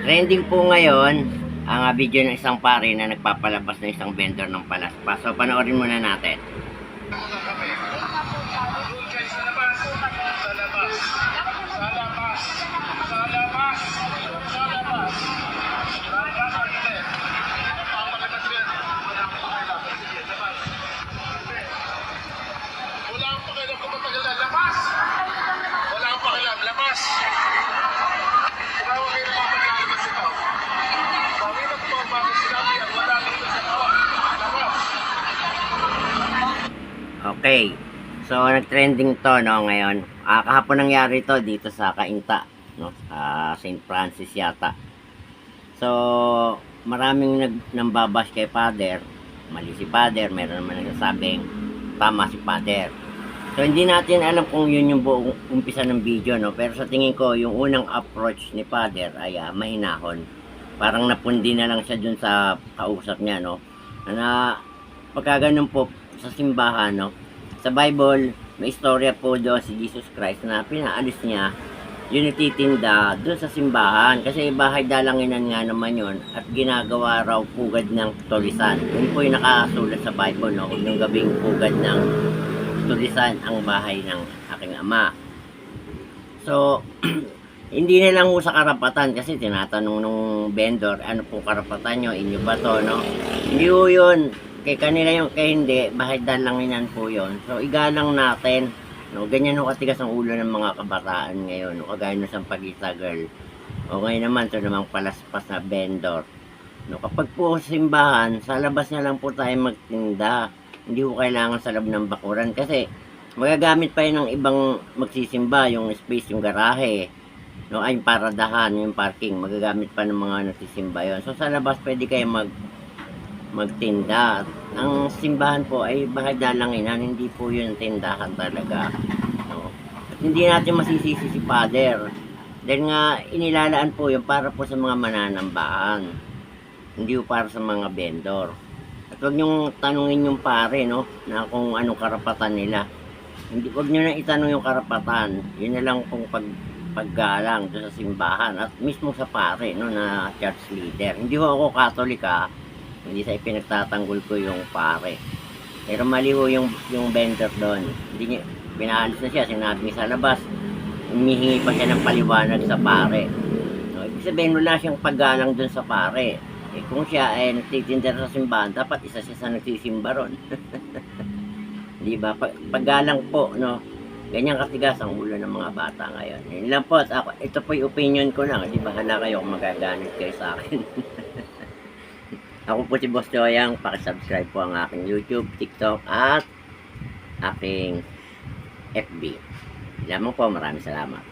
Trending po ngayon ang video ng isang pare na nagpapalabas ng isang vendor ng palaspas. So panoorin muna natin. Wala akong pakialam kung matagal na. Labas! Wala akong pakialam. Labas! Tinawa kayo ng mga paglalabas ito. Sabi na kung mga bagay sinabi at wala dito sa kawan. Labas! Okay. So nag-trending to no ngayon. Kahapon nangyari to dito sa Cainta, no? St. Francis yata. So maraming nambabash kay Father. Mali si Father, meron naman nagsasabing tama si Father. So hindi natin alam kung yun yung buong umpisa ng video, no? Pero sa tingin ko, yung unang approach ni Father ay mahinahon. Parang napundi na lang siya dun sa kausap niya, no? Na pagka ganun po sa simbahan, no? Sa Bible, may istorya po doon si Jesus Christ na pinaalis niya yung nititinda doon sa simbahan. Kasi bahay dalanginan nga naman yun at ginagawa raw pugad ng tulisan. Yun po yung nakasulat sa Bible, no? Yung gabing pugad ng tulisan ang bahay ng aking ama. So, hindi na lang po sa karapatan kasi tinatanong nung vendor, ano po karapatan nyo, inyo ba to, no? Hindi po yun. Kay kanila yung kay hindi, bahay dalanginan po yun. So, igalang natin. No, ganyan ho katigas ang ulo ng mga kabataan ngayon, no, kagaya ng Sampaguita girl. O ngayon naman, ito namang palaspas na vendor. No, kapag po sa simbahan, sa labas na lang po tayo magtinda. Hindi po kailangan sa loob ng bakuran kasi magagamit pa yun ng ibang magsisimba, yung space, yung garahe. No, ay yung paradahan, yung parking, magagamit pa ng mga nagsisimba yun. So sa labas pwede kayo magtinda. Ang simbahan po ay bahay dalanginan, hindi po yun tindahan talaga. No? At hindi natin masisisi si Father. Dahil nga inilalaan po yun para po sa mga mananambaan. Hindi po para sa mga vendor. At huwag niyong tanungin yung pare, no, na kung anong karapatan nila. Hindi, huwag niyo na itanong yung karapatan. Yun na lang kung paggalang doon sa simbahan at mismo sa pare, no, na church leader. Hindi ho ako Catholic, hindi sa ipinagtatanggol ko yung pare. Pero mali ho yung vendor doon. Hindi niya, pinaalis na siya, sinabi niya sa labas, humihingi pa siya ng paliwanag sa pare. No, ibig sabihin wala siyang paggalang doon sa pare. Eh, kung siya ay nagtitinda sa simbahan, dapat isa siya sa nagsisimba ron. Di ba? Paggalang po, no? Ganyan katigas ang ulo ng mga bata ngayon. Yun lang po. Ako, ito po yung opinion ko lang. Di bahala kayo kung magaganit kayo sa akin. Ako po si Boss Joyang. Pakisubscribe po ang aking YouTube, TikTok, at aking FB. Lamang po. Maraming salamat.